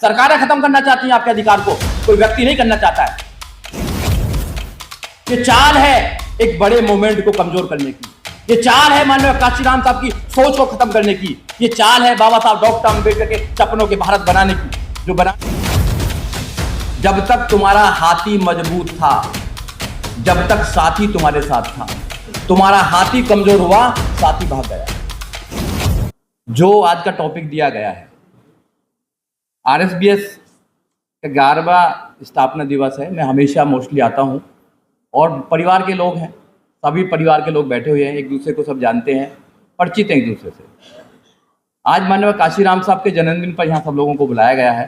सरकारें खत्म करना चाहती हैं आपके अधिकार को, कोई व्यक्ति नहीं करना चाहता है। ये चाल है एक बड़े मूवमेंट को कमजोर करने की, ये चाल है माननीय काशीराम साहब की सोच को खत्म करने की, ये चाल है बाबा साहब डॉक्टर अम्बेडकर के सपनों के भारत बनाने की। जो बना, जब तक तुम्हारा हाथी मजबूत था, जब तक साथी तुम्हारे साथ था, तुम्हारा हाथी कमजोर हुआ, साथी भाग गया। जो आज का टॉपिक दिया गया है, आरएसबीएस का 11वां स्थापना दिवस है। मैं हमेशा मोस्टली आता हूं और परिवार के लोग हैं, सभी परिवार के लोग बैठे हुए हैं, एक दूसरे को सब जानते हैं, परिचित हैं एक दूसरे से। आज माननीय काशीराम साहब के जन्मदिन पर यहाँ सब लोगों को बुलाया गया है।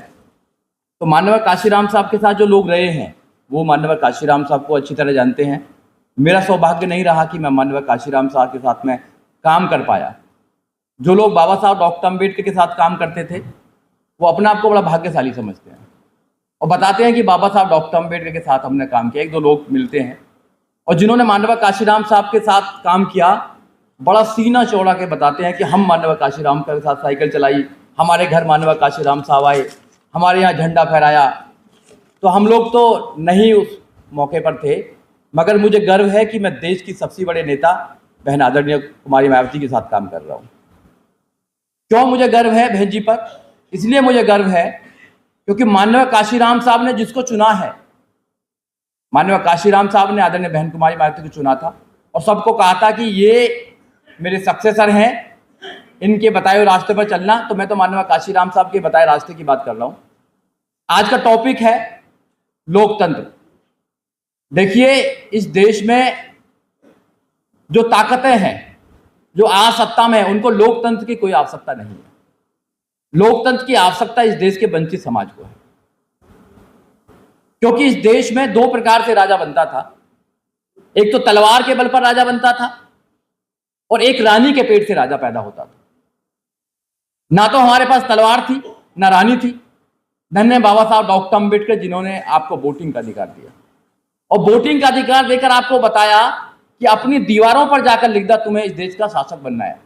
तो माननीय काशीराम साहब के साथ जो लोग रहे हैं वो माननीय काशीराम साहब को अच्छी तरह जानते हैं। मेरा सौभाग्य नहीं रहा कि मैं माननीय काशीराम साहब के साथ में काम कर पाया। जो लोग बाबा साहब डॉक्टर अम्बेडकर के साथ काम करते थे वो अपने आप को बड़ा भाग्यशाली समझते हैं और बताते हैं कि बाबा साहब डॉक्टर अम्बेडकर के साथ हमने काम किया। एक दो लोग मिलते हैं और जिन्होंने माननीय काशीराम साहब के साथ काम किया, बड़ा सीना चौड़ा के बताते हैं कि हम माननीय काशीराम के साथ साइकिल चलाई, हमारे घर माननीय काशीराम साहब आए, हमारे यहाँ झंडा फहराया। तो हम लोग तो नहीं उस मौके पर थे, मगर मुझे गर्व है कि मैं देश की सबसे बड़े नेता बहन आदरणीय कुमारी मायावती के साथ काम कर रहा हूँ। क्यों मुझे गर्व है बहन जी पर? इसलिए मुझे गर्व है क्योंकि माननीय काशीराम साहब ने जिसको चुना है, माननीय काशीराम साहब ने आदरणीय बहन कुमारी मायावती को चुना था और सबको कहा था कि ये मेरे सक्सेसर हैं, इनके बताए हुए रास्ते पर चलना। तो मैं तो माननीय काशीराम साहब के बताए रास्ते की बात कर रहा हूं। आज का टॉपिक है लोकतंत्र। देखिए, इस देश में जो ताकतें हैं, जो आज सत्ता में है, उनको लोकतंत्र की कोई आवश्यकता नहीं है। लोकतंत्र की आवश्यकता इस देश के वंचित समाज को है, क्योंकि इस देश में दो प्रकार से राजा बनता था। एक तो तलवार के बल पर राजा बनता था और एक रानी के पेट से राजा पैदा होता था। ना तो हमारे पास तलवार थी, ना रानी थी। धन्य बाबा साहब डॉक्टर अम्बेडकर जिन्होंने आपको वोटिंग का अधिकार दिया और वोटिंग का अधिकार देकर आपको बताया कि अपनी दीवारों पर जाकर लिख दो तुम्हें इस देश का शासक बनना है।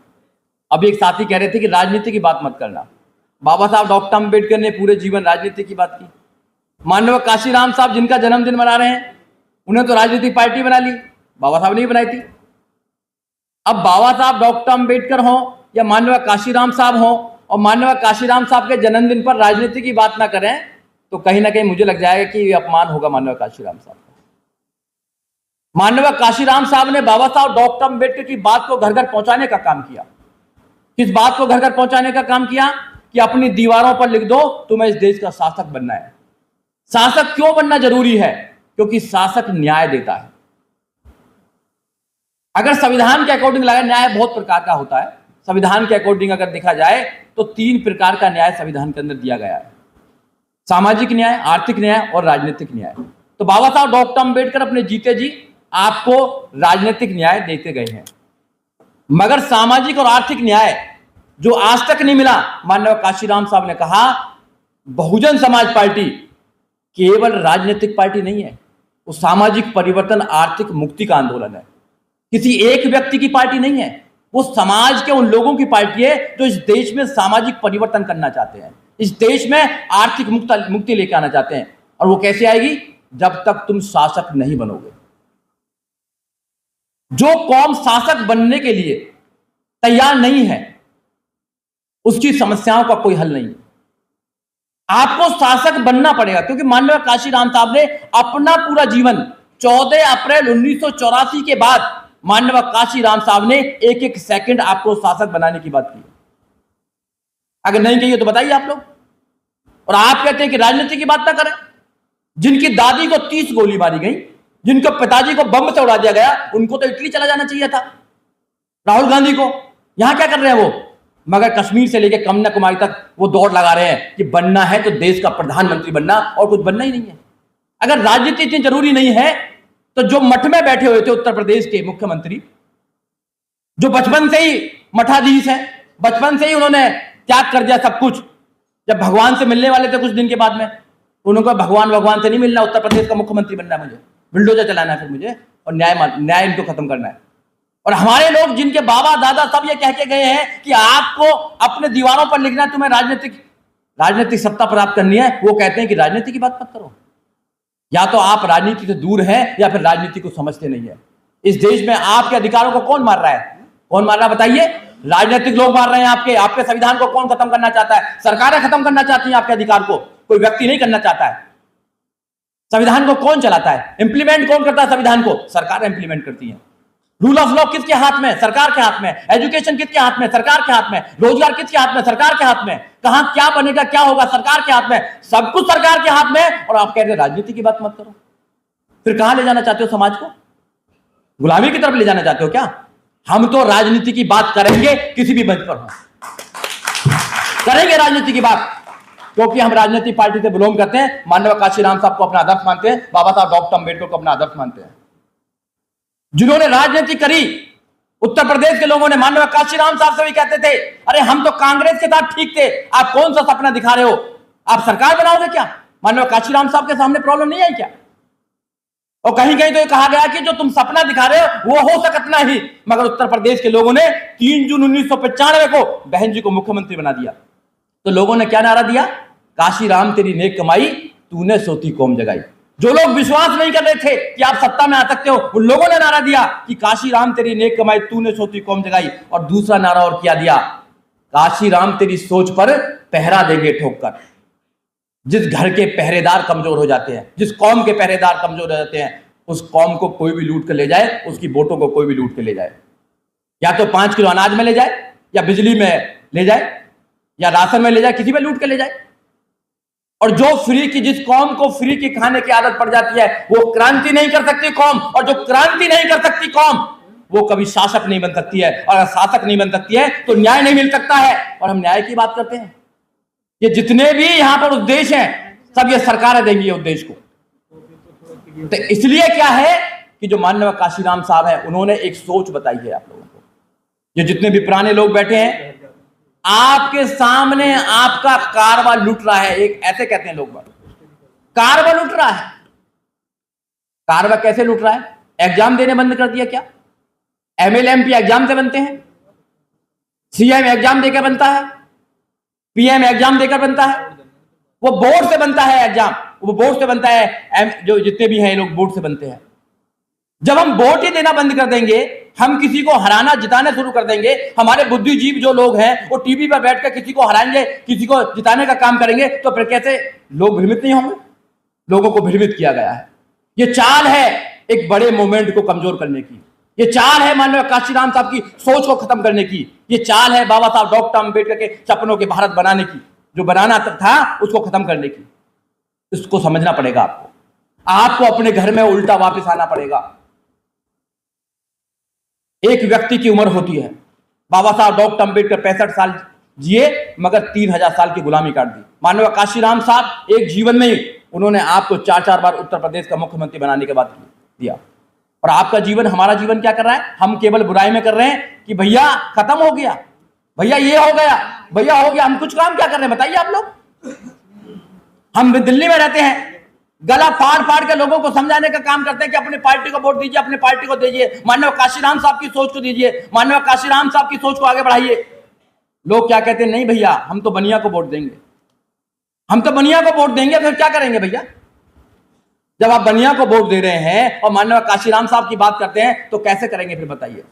अभी एक साथी कह रहे थे कि राजनीति की बात मत करना। बाबा साहब डॉक्टर अम्बेडकर ने पूरे जीवन राजनीति की बात की। माननीय काशीराम साहब जिनका जन्मदिन मना रहे हैं, उन्हें तो राजनीतिक पार्टी बना ली, बाबा साहब ने ही बनाई थी। अब बाबा साहब डॉक्टर अम्बेडकर हो या माननीय काशीराम साहब हो और माननीय काशीराम साहब के जन्मदिन पर राजनीति की बात ना करें तो कहीं ना कहीं मुझे लग जाएगा कि ये अपमान होगा माननीय काशीराम साहब का। माननीय काशीराम साहब ने बाबा साहब डॉक्टर अम्बेडकर की बात को घर घर पहुंचाने का काम किया। किस बात को घर घर पहुंचाने का काम किया? कि अपनी दीवारों पर लिख दो तुम्हें इस देश का शासक बनना है। शासक क्यों बनना जरूरी है? क्योंकि शासक न्याय देता है। अगर संविधान के अकॉर्डिंग लगा, न्याय बहुत प्रकार का होता है। संविधान के अकॉर्डिंग अगर देखा जाए तो 3 प्रकार का न्याय संविधान के अंदर दिया गया है: सामाजिक न्याय, आर्थिक न्याय और राजनीतिक न्याय। तो बाबा साहब डॉक्टर अम्बेडकर अपने जीते जी आपको राजनीतिक न्याय देते गए हैं, मगर सामाजिक और आर्थिक न्याय जो आज तक नहीं मिला, माननीय काशीराम साहब ने कहा बहुजन समाज पार्टी केवल राजनीतिक पार्टी नहीं है, वो सामाजिक परिवर्तन, आर्थिक मुक्ति का आंदोलन है। किसी एक व्यक्ति की पार्टी नहीं है, वो समाज के उन लोगों की पार्टी है जो इस देश में सामाजिक परिवर्तन करना चाहते हैं, इस देश में आर्थिक मुक्ति लेकर आना चाहते हैं। और वो कैसे आएगी? जब तक तुम शासक नहीं बनोगे। जो कौम शासक बनने के लिए तैयार नहीं है उसकी समस्याओं का कोई हल नहीं है। आपको शासक बनना पड़ेगा, क्योंकि माननीय काशीराम साहब ने अपना पूरा जीवन 14 अप्रैल 1984 के बाद माननीय काशीराम साहब ने एक एक सेकंड आपको शासक बनाने की बात की। अगर नहीं कही तो बताइए आप लोग। और आप कहते हैं कि राजनीति की बात ना करें। जिनकी दादी को 30 गोली मारी गई, जिनको पिताजी को बम से उड़ा दिया गया, उनको तो इटली चला जाना चाहिए था। राहुल गांधी को यहां क्या कर रहे हैं वो? मगर कश्मीर से लेकर कन्याकुमारी तक वो दौड़ लगा रहे हैं कि बनना है तो देश का प्रधानमंत्री बनना, और कुछ बनना ही नहीं है। अगर राजनीति इतनी जरूरी नहीं है तो जो मठ में बैठे हुए थे उत्तर प्रदेश के मुख्यमंत्री, जो बचपन से ही मठाधीश है, बचपन से ही उन्होंने त्याग कर दिया सब कुछ, जब भगवान से मिलने वाले थे कुछ दिन के बाद में उन्होंने कहा भगवान से नहीं मिलना, उत्तर प्रदेश का मुख्यमंत्री बनना है मुझे, बुलडोजर चलाना है फिर मुझे, और न्याय इनको खत्म करना है। और हमारे लोग जिनके बाबा दादा सब ये कह के गए हैं कि आपको अपने दीवारों पर लिखना है तुम्हें राजनीतिक राजनीतिक सत्ता प्राप्त करनी है, वो कहते हैं कि राजनीति की बात मत करो। या तो आप राजनीति से दूर हैं या फिर राजनीति को समझते नहीं है। इस देश में आपके अधिकारों को कौन मार रहा है? कौन मार रहा है बताइए? राजनीतिक लोग मार रहे हैं। आपके संविधान को कौन खत्म करना चाहता है? सरकारें खत्म करना चाहती हैं आपके अधिकार को, कोई व्यक्ति नहीं करना चाहता है। संविधान को कौन चलाता है? इंप्लीमेंट कौन करता है संविधान को? सरकार इंप्लीमेंट करती है। रूल ऑफ लॉ किसके हाथ में? सरकार के हाथ में। एजुकेशन किसके हाथ में? सरकार के हाथ में। रोजगार किसके हाथ में? सरकार के हाथ में। कहां क्या बनेगा, क्या होगा, सरकार के हाथ में। सब कुछ सरकार के हाथ में, और आप कह रहे हैं राजनीति की बात मत करो। फिर कहां ले जाना चाहते हो समाज को? गुलामी की तरफ ले जाना चाहते हो क्या? हम तो राजनीति की बात करेंगे, किसी भी मंच पर हो करेंगे राजनीति की बात, क्योंकि हम राजनीतिक पार्टी से बिलोंग करते हैं। माननीय काशीराम साहब को अपना आदर्श मानते हैं, बाबा साहब डॉक्टर अम्बेडकर को अपना आदर्श मानते हैं। जिन्होंने राजनीति करी, उत्तर प्रदेश के लोगों ने माननीय काशीराम साहब से भी कहते थे, अरे हम तो कांग्रेस के साथ ठीक थे, आप कौन सा सपना दिखा रहे हो, आप सरकार बनाओगे क्या? माननीय काशीराम साहब के सामने प्रॉब्लम नहीं आई क्या? और कहीं कहीं तो ये कहा गया कि जो तुम सपना दिखा रहे हो वो हो सकता नहीं, मगर उत्तर प्रदेश के लोगों ने 3 जून 1995 को बहन जी को मुख्यमंत्री बना दिया। तो लोगों ने क्या नारा दिया? काशीराम तेरी नेक कमाई, तूने सोती कौम जगाई। जो लोग विश्वास नहीं कर रहे थे कि आप सत्ता में आ सकते हो, उन लोगों ने नारा दिया कि काशीराम तेरी नेक कमाई, तूने सोती कौम जगाई। और दूसरा नारा और क्या दिया? काशीराम तेरी सोच पर पहरा देंगे ठोक कर। जिस घर के पहरेदार कमजोर हो जाते हैं, जिस कौम के पहरेदार कमजोर हो जाते हैं, उस कौम को कोई भी लूट कर ले जाए, उसकी वोटों को कोई भी लूट कर ले जाए। या तो 5 किलो अनाज में ले जाए, या बिजली में ले जाए, या राशन में ले जाए, किसी में लूट कर ले जाए। और जो फ्री की, जिस कौम को फ्री की खाने की आदत पड़ जाती है, वो क्रांति नहीं कर सकती कौम। और जो क्रांति नहीं कर सकती कौम, वो कभी शासक नहीं बन सकती है। और अगर शासक नहीं बन सकती है तो न्याय नहीं मिल सकता है। और हम न्याय की बात करते हैं, ये जितने भी यहां पर उद्देश्य हैं, सब ये सरकारें देंगी उद्देश्य को। तो इसलिए क्या है कि जो माननीय काशीराम साहब हैं, उन्होंने एक सोच बताई है आप लोगों को। ये जितने भी पुराने लोग बैठे हैं, आपके सामने आपका कारवा लूट रहा है। एक ऐसे कहते हैं लोग, कारवा लूट रहा है। कारवा कैसे लूट रहा है? एग्जाम देने बंद कर दिया क्या? एमएलए एमपी एग्जाम से बनते हैं, सीएम एग्जाम देकर बनता है, पीएम एग्जाम देकर बनता है, वो बोर्ड से बनता है एग्जाम, वो बोर्ड से बनता है। जो जितने भी हैं ये लोग बोर्ड से बनते हैं। जब हम वोट ही देना बंद कर देंगे, हम किसी को हराना जिताना शुरू कर देंगे, हमारे बुद्धिजीवी जो लोग हैं वो टीवी पर बैठकर किसी को हराएंगे, किसी को जिताने का काम करेंगे, तो फिर कैसे लोग भ्रमित नहीं होंगे? लोगों को भ्रमित किया गया है। ये चाल है एक बड़े मूवमेंट को कमजोर करने की। ये चाल है माननीय काशीराम साहब की सोच को खत्म करने की। ये चाल है बाबा साहब डॉक्टर अम्बेडकर के सपनों के भारत बनाने की, जो बनाना था उसको खत्म करने की। इसको समझना पड़ेगा आपको। आपको अपने घर में उल्टा वापस आना पड़ेगा। एक व्यक्ति की उम्र होती है, बाबा साहब डॉक्टर अम्बेडकर 65 साल जिए, मगर 3000 साल की गुलामी काट दी। माननीय काशीराम साहब एक जीवन में ही उन्होंने आपको 4-4 बार उत्तर प्रदेश का मुख्यमंत्री बनाने के बाद दिया। और आपका जीवन, हमारा जीवन क्या कर रहा है? हम केवल बुराई में कर रहे हैं कि भैया खत्म हो गया, भैया ये हो गया, भैया हो गया। हम कुछ काम क्या कर रहे हैं बताइए आप लोग? हम दिल्ली में रहते हैं, गला फाड़ फाड़ के लोगों को समझाने का काम करते हैं कि अपनी पार्टी को वोट दीजिए, अपनी पार्टी को दीजिए, माननीय काशीराम साहब की सोच को दीजिए, माननीय काशीराम साहब की सोच को आगे बढ़ाइए। लोग क्या कहते हैं? नहीं भैया, हम तो बनिया को वोट देंगे, हम तो बनिया को वोट देंगे। फिर क्या करेंगे भैया? जब आप बनिया को वोट दे रहे हैं और माननीय काशीराम साहब की बात करते हैं, तो कैसे करेंगे फिर बताइए?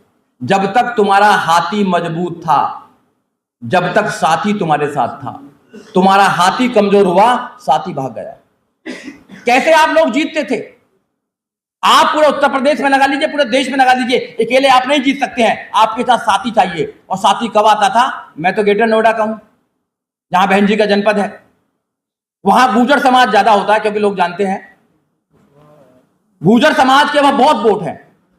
जब तक तुम्हारा हाथी मजबूत था, जब तक साथी तुम्हारे साथ था, तुम्हारा हाथी कमजोर हुआ, साथी भाग गया। कैसे आप लोग जीतते थे? आप पूरे उत्तर प्रदेश में लगा लीजिए, पूरे देश में लगा लीजिए, अकेले आप नहीं जीत सकते हैं, आपके साथ साथी चाहिए। और साथी कब आता था? मैं तो ग्रेटर नोएडा का हूं, जहां बहन जी का जनपद है। वहां गुर्जर समाज ज्यादा होता है, क्योंकि लोग जानते हैं गुर्जर समाज के वहां बहुत वोट है।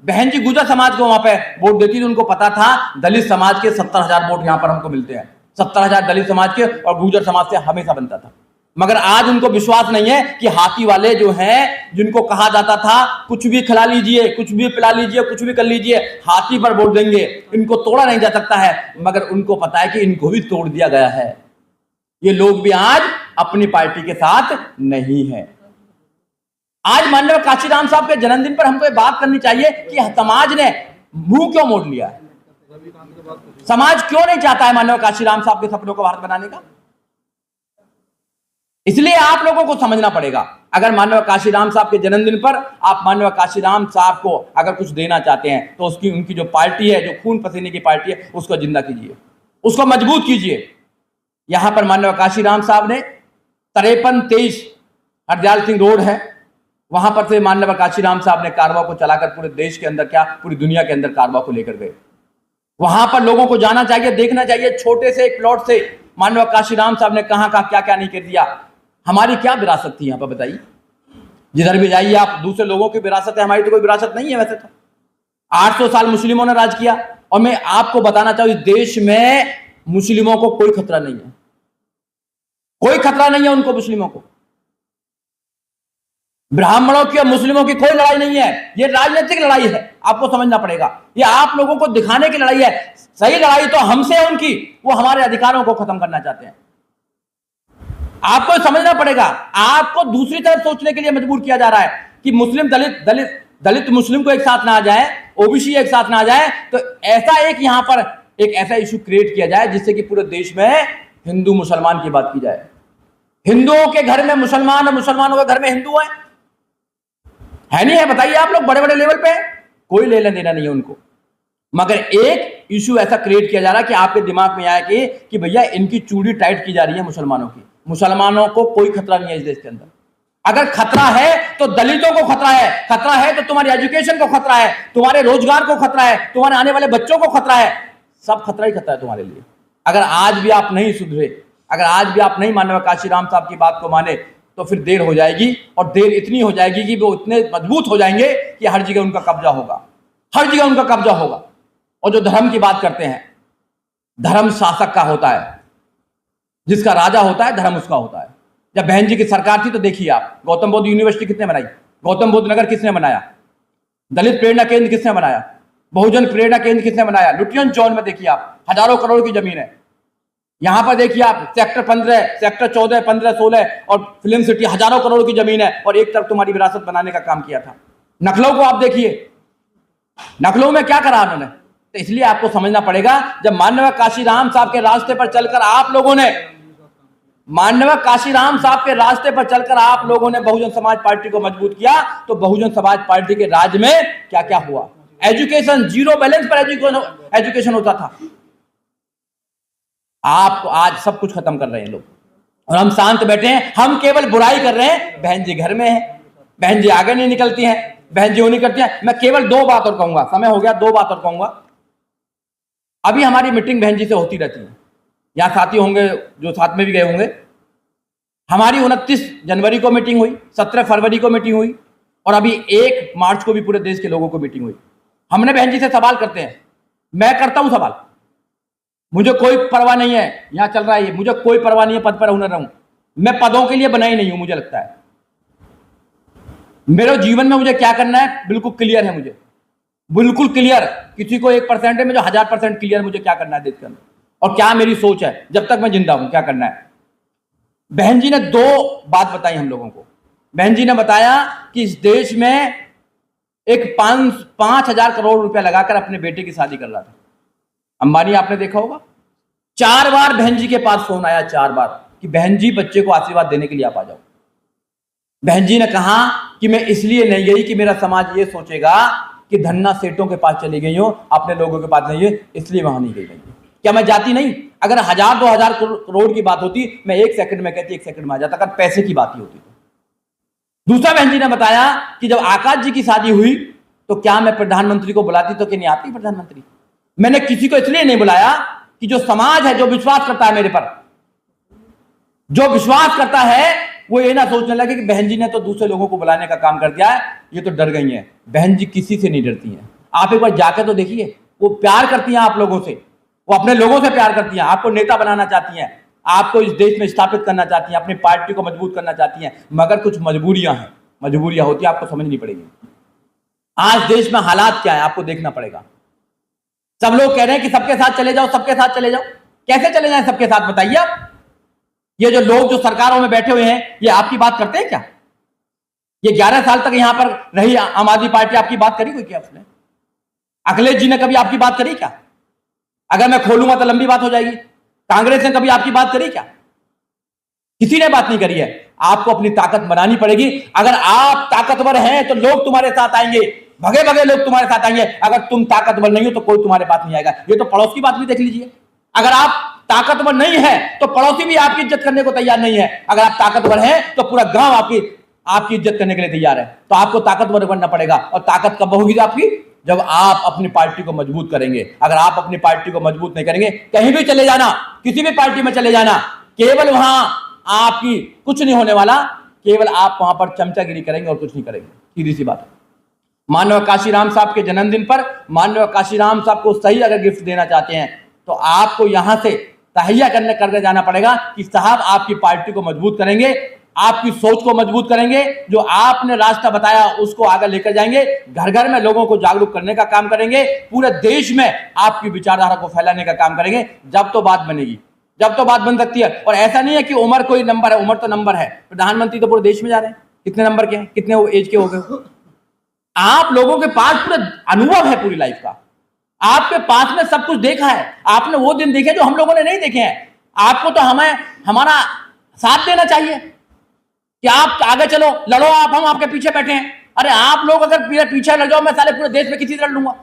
बहन जी गुर्जर समाज को वहां पे वोट देती थी। उनको पता था दलित समाज के 70,000 वोट यहां पर हमको मिलते हैं। 70,000 दलित समाज के और गुर्जर समाज से हमेशा बनता था। मगर आज उनको विश्वास नहीं है कि हाथी वाले जो हैं, जिनको कहा जाता था कुछ भी खिला लीजिए, कुछ भी पिला लीजिए, कुछ भी कर लीजिए, हाथी पर वोट देंगे, इनको तोड़ा नहीं जा सकता है। मगर उनको पता है कि इनको भी तोड़ दिया गया है। ये लोग भी आज अपनी पार्टी के साथ नहीं है। आज माननीय काशीराम साहब के जन्मदिन पर हमको ये बात करनी चाहिए कि समाज ने मुंह क्यों मोड़ लिया है? समाज क्यों नहीं चाहता है माननीय काशीराम साहब के सपनों को भारत बनाने का? इसलिए आप लोगों को समझना पड़ेगा। अगर माननीय काशीराम साहब के जन्मदिन पर आप माननीय काशीराम साहब को अगर कुछ देना चाहते हैं तो उसकी उनकी जो पार्टी है, जो खून पसीने की पार्टी है, उसको जिंदा कीजिए, उसको मजबूत कीजिए। यहां पर माननीय काशीराम साहब ने 53-23 हरदयाल सिंह रोड है, वहां पर से माननीय काशीराम साहब ने कारवा को चलाकर पूरे देश के अंदर, क्या पूरी दुनिया के अंदर कारवा को लेकर गए। वहां पर लोगों को जाना चाहिए, देखना चाहिए, छोटे से एक प्लॉट से माननीय काशीराम साहब ने कहां कहां क्या क्या नहीं कर दिया। हमारी क्या विरासत थी यहां पर बताइए? जिधर भी जाइए आप, दूसरे लोगों की विरासत है, हमारी तो कोई विरासत नहीं है। वैसे तो 800 साल मुस्लिमों ने राज किया, और मैं आपको बताना चाहूं इस देश में मुस्लिमों को कोई खतरा नहीं है, कोई खतरा नहीं है उनको, मुस्लिमों को। ब्राह्मणों की और मुस्लिमों की कोई लड़ाई नहीं है, ये राजनीतिक लड़ाई है, आपको समझना पड़ेगा। ये आप लोगों को दिखाने की लड़ाई है। सही लड़ाई तो हमसे है उनकी, वो हमारे अधिकारों को खत्म करना चाहते हैं। आपको समझना पड़ेगा, आपको दूसरी तरफ सोचने के लिए मजबूर किया जा रहा है कि मुस्लिम दलित मुस्लिम को एक साथ ना आ जाए, ओबीसी एक साथ ना आ जाए, तो ऐसा एक यहां पर एक ऐसा इशू क्रिएट किया जाए जिससे कि पूरे देश में हिंदू मुसलमान की बात की जाए। हिंदुओं के घर में मुसलमान और मुसलमानों के घर में हिंदू है नहीं है? बताइए आप लोग, बड़े बड़े लेवल पे कोई लेना देना नहीं है उनको। मगर एक इशू ऐसा क्रिएट किया जा रहा है कि आपके दिमाग में आया कि भैया इनकी चूड़ी टाइट की जा रही है मुसलमानों की। मुसलमानों को कोई खतरा नहीं है इस देश के अंदर। अगर खतरा है तो दलितों को खतरा है, खतरा है तो तुम्हारी एजुकेशन को खतरा है, तुम्हारे रोजगार को खतरा है, तुम्हारे आने वाले बच्चों को खतरा है, सब खतरा ही खतरा है तुम्हारे लिए। अगर आज भी आप नहीं सुधरे, अगर आज भी आप नहीं माननीय काशीराम साहब की बात को माने, तो फिर देर हो जाएगी, और देर इतनी हो जाएगी कि वो इतने मजबूत हो जाएंगे कि हर जगह उनका कब्जा होगा, हर जगह उनका कब्जा होगा। और जो धर्म की बात करते हैं, धर्म शासक का होता है, जिसका राजा होता है धर्म उसका होता है। जब बहन जी की सरकार थी तो देखिए आप, गौतम बुद्ध यूनिवर्सिटी किसने बनाई? गौतम बुद्ध नगर किसने बनाया? दलित प्रेरणा केंद्र किसने बनाया? बहुजन प्रेरणा केंद्र किसने बनाया? लुटियन जोन में देखिए आप, हजारों करोड़ की जमीन है। यहां पर देखिए आप, सेक्टर 15, सेक्टर 14, 15, 16 और फिल्म सिटी, हजारों करोड़ की जमीन है, और एक तरफ तुम्हारी विरासत बनाने का काम किया था। नकलों को आप देखिए, नकलों में क्या करा उन्होंने। तो इसलिए आपको समझना पड़ेगा, जब माननीय काशीराम साहब के रास्ते पर चलकर आप लोगों ने, माननीय काशीराम साहब के रास्ते पर चलकर आप लोगों ने बहुजन समाज पार्टी को मजबूत किया, तो बहुजन समाज पार्टी के राज में क्या क्या हुआ? एजुकेशन, जीरो बैलेंस पर एजुकेशन होता था। आप आज सब कुछ खत्म कर रहे हैं लोग, और हम शांत बैठे हैं, हम केवल बुराई कर रहे हैं। बहन जी घर में है, बहन जी आगे नहीं निकलती हैं, बहन जी वो नहीं करती हैं। मैं केवल 2 बात और कहूंगा, समय हो गया, 2 बात और कहूंगा। अभी हमारी मीटिंग बहन जी से होती रहती है, यहां साथी होंगे जो साथ में भी गए होंगे। हमारी 29 जनवरी को मीटिंग हुई, 17 फरवरी को मीटिंग हुई, और अभी 1 मार्च को भी पूरे देश के लोगों को मीटिंग हुई। हमने बहन जी से सवाल करते हैं, मैं करता हूं सवाल, मुझे कोई परवाह नहीं है, यहां चल रहा है ये, मुझे कोई परवाह नहीं है पद पर रहूं न रहूं, मैं पदों के लिए बना ही नहीं हूं। मुझे लगता है मेरे जीवन में मुझे क्या करना है बिल्कुल क्लियर है, मुझे बिल्कुल क्लियर, किसी को 1% है, मुझे 1000% क्लियर मुझे क्या करना है देश के अंदर, और क्या मेरी सोच है जब तक मैं जिंदा हूं, क्या करना है। बहन जी ने 2 बात बताई हम लोगों को। बहन जी ने बताया कि इस देश में एक 5,000 करोड़ रुपया लगाकर अपने बेटे की शादी कर रहा था। अंबानी आपने देखा होगा, 4 बार बहन जी के पास फोन आया, 4 बार, कि बहन जी बच्चे को आशीर्वाद देने के लिए आप आ जाओ। बहन जी ने कहा कि मैं इसलिए नहीं गई कि मेरा समाज ये सोचेगा कि धन्ना सेठों के पास चली गई हो, अपने लोगों के पास नहीं है, इसलिए वहां नहीं गई। क्या मैं जाती नहीं? अगर 1000-2000 करोड़ की बात होती, मैं 1 सेकंड में कहती, 1 सेकंड में आ जाता, अगर पैसे की बात ही होती तो। दूसरा बहन जी ने बताया कि जब आकाश जी की शादी हुई तो क्या मैं प्रधानमंत्री को बुलाती तो कि नहीं आती प्रधानमंत्री। मैंने किसी को इसलिए नहीं बुलाया कि जो समाज है, जो विश्वास करता है मेरे पर, जो विश्वास करता है, वो ये ना सोचने लगे कि बहन जी ने तो दूसरे लोगों को बुलाने का काम कर दिया है, ये तो डर गई हैं। बहन जी किसी से नहीं डरती हैं। आप एक बार जाकर तो देखिए, वो प्यार करती हैं आप लोगों से, वो अपने लोगों से प्यार करती हैं, आपको नेता बनाना चाहती हैं, आपको इस देश में स्थापित करना चाहती हैं, अपनी पार्टी को मजबूत करना चाहती हैं, मगर कुछ मजबूरियां हैं, मजबूरियां होती है, आपको समझनी पड़ेगी। आज देश में हालात क्या है आपको देखना पड़ेगा। सब लोग कह रहे हैं कि सबके साथ चले जाओ, सबके साथ चले जाओ। कैसे चले जाएं सबके साथ, बताइए आप। ये जो लोग जो सरकारों में बैठे हुए हैं, ये आपकी बात करते हैं क्या? ये 11 साल तक यहां पर रही आम आदमी पार्टी, आपकी बात करी कोई क्या उसने? अखिलेश जी ने कभी आपकी बात करी क्या? अगर मैं खोलूंगा तो लंबी बात हो जाएगी। कांग्रेस ने कभी आपकी बात करी क्या? किसी ने बात नहीं करी है। आपको अपनी ताकत बनानी पड़ेगी। अगर आप ताकतवर हैं तो लोग तुम्हारे साथ आएंगे, भगे भगे लोग तुम्हारे साथ आएंगे। अगर तुम ताकतवर नहीं हो तो कोई तुम्हारे पास नहीं आएगा। ये तो पड़ोस की बात भी देख लीजिए। अगर आप ताकतवर नहीं है तो पड़ोसी भी आपकी इज्जत करने को तैयार नहीं है। अगर आप ताकतवर हैं तो पूरा गांव आपकी इज्जत करने के लिए तैयार है। तो आपको ताकतवर बनना पड़ेगा। और ताकत कब होगी आपकी? जब आप अपनी पार्टी को मजबूत करेंगे। अगर आप अपनी पार्टी को मजबूत नहीं करेंगे, कहीं भी चले जाना, किसी भी पार्टी में चले जाना, केवल वहां आपकी कुछ नहीं होने वाला। केवल आप वहां पर चमचागिरी करेंगे और कुछ नहीं करेंगे। सीधी सी बात है। माननीय काशीराम साहब के जन्मदिन पर माननीय काशीराम साहब को सही अगर गिफ्ट देना चाहते हैं तो आपको यहां से तहैया करके जाना पड़ेगा कि साहब आपकी पार्टी को मजबूत करेंगे, आपकी सोच को मजबूत करेंगे, जो आपने रास्ता बताया उसको आगे लेकर जाएंगे, घर घर में लोगों को जागरूक करने का काम करेंगे, पूरे देश में आपकी विचारधारा को फैलाने का काम करेंगे। जब तो बात बनेगी, जब तो बात बन सकती है। और ऐसा नहीं है कि उम्र कोई नंबर है, उम्र तो नंबर है। प्रधानमंत्री तो पूरे देश में जा रहे हैं, कितने नंबर के हैं, कितने एज के हो गए। आप लोगों के पास पूरा अनुभव है पूरी लाइफ का, आपके पास में सब कुछ देखा है। आपने वो दिन देखे जो हम लोगों ने नहीं देखे हैं। आपको तो हमारा साथ देना चाहिए कि आप आगे चलो, लड़ो, आप हम आपके पीछे बैठे हैं। अरे आप लोग अगर मेरे पीछे लड़ जाओ, मैं साले पूरे देश में किसी तरह लड़ूंगा।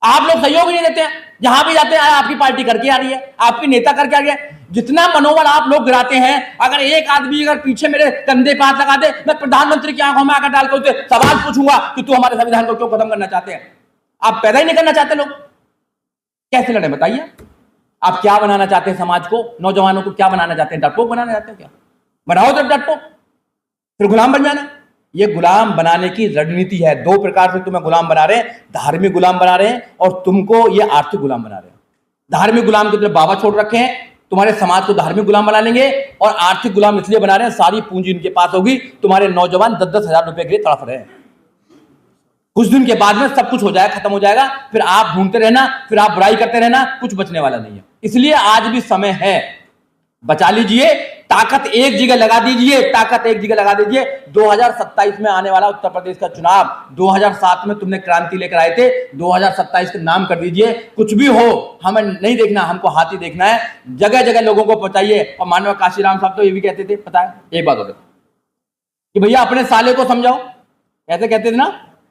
आप लोग सहयोग नहीं देते हैं, जहां भी जाते हैं आपकी पार्टी करके आ रही है, आपकी नेता करके आ रही है। जितना मनोबल आप लोग गिराते हैं, अगर एक आदमी अगर पीछे मेरे कंधे पे हाथ लगा दे, मैं प्रधानमंत्री की आंखों में आकर डालकर उससे सवाल पूछूंगा कि तू हमारे संविधान को क्यों खत्म करना चाहते हैं। आप पैदा ही नहीं करना चाहते, लोग कैसे लड़े बताइए। आप क्या बनाना चाहते हैं समाज को, नौजवानों को क्या बनाना चाहते हैं? डरपोक बनाना चाहते हैं क्या? बनाओ तो डरपोक, फिर गुलाम बन जाना। ये गुलाम बनाने की रणनीति है। दो प्रकार से तुम्हें गुलाम बना रहे हैं, धार्मिक गुलाम बना रहे हैं और तुमको ये आर्थिक गुलाम बना रहे हैं। धार्मिक गुलाम को तुमने बाबा छोड़ रखे हैं, तुम्हारे समाज को धार्मिक गुलाम बना लेंगे। और आर्थिक गुलाम इसलिए बना रहे हैं, सारी पूंजी इनके पास होगी, तुम्हारे नौजवान 10-10 हजार रुपए के लिए तड़प रहे हैं। कुछ दिन के बाद में सब कुछ हो जाएगा, खत्म हो जाएगा, फिर आप ढूंढते रहना, फिर आप बुराई करते रहना, कुछ बचने वाला नहीं है। इसलिए आज भी समय है, बचा लीजिए, ताकत एक जगह लगा दीजिए, ताकत एक जगह लगा दीजिए। 2027 में आने वाला उत्तर प्रदेश का चुनाव, 2007 में तुमने क्रांति लेकर आए थे, 2027 का नाम कर दीजिए। कुछ भी हो हमें नहीं देखना, हमको हाथी देखना है। जगह जगह लोगों को पहुंचाइए। और माननीय काशीराम साहब तो ये भी कहते थे, पता है एक बात होती कि भैया अपने साले को समझाओ, ऐसे कहते थे ना।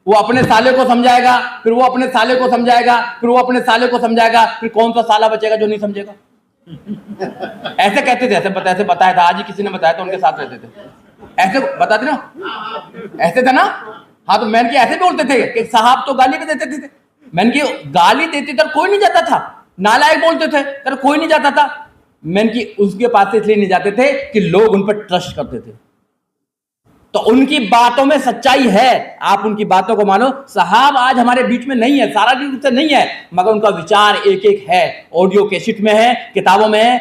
वो अपने साले को समझाएगा, फिर वो अपने साले को समझाएगा, फिर वो अपने साले को समझाएगा, फिर कौन सा साला बचेगा जो नहीं समझेगा। ऐसे कहते थे, ऐसे बताया था। आज ही किसी ने बताया था, उनके साथ रहते थे, ऐसे बताते ना, ऐसे था ना। हाँ, तो मैंने ऐसे बोलते थे कि साहब तो गाली भी देते थे। मैंने की गाली देते थे, कोई नहीं जाता था। नालायक बोलते थे, तर कोई नहीं जाता था। मैंने की उसके पास इसलिए नहीं जाते थे कि लोग उन पर ट्रस्ट करते थे। तो उनकी बातों में सच्चाई है, आप उनकी बातों को मानो। साहब आज हमारे बीच में नहीं है, सारा रूप से नहीं है, मगर उनका विचार एक एक है, ऑडियो कैसेट में है, किताबों में है।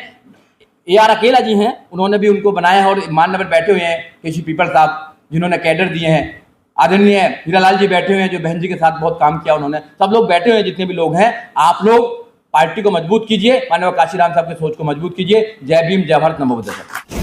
AR अकेला जी हैं, उन्होंने भी उनको बनाया है। और मान नंबर बैठे हुए हैं केसी पीपल साहब, जिन्होंने कैडर दिए हैं। आदरणीय हीरालाल जी बैठे हुए हैं, जो बहन जी के साथ बहुत काम किया उन्होंने। सब लोग बैठे हुए हैं, जितने भी लोग हैं। आप लोग पार्टी को मजबूत कीजिए, माननीय काशीराम साहब की सोच को मजबूत कीजिए। जय भीम, जय भारत, नमो बुद्धाय।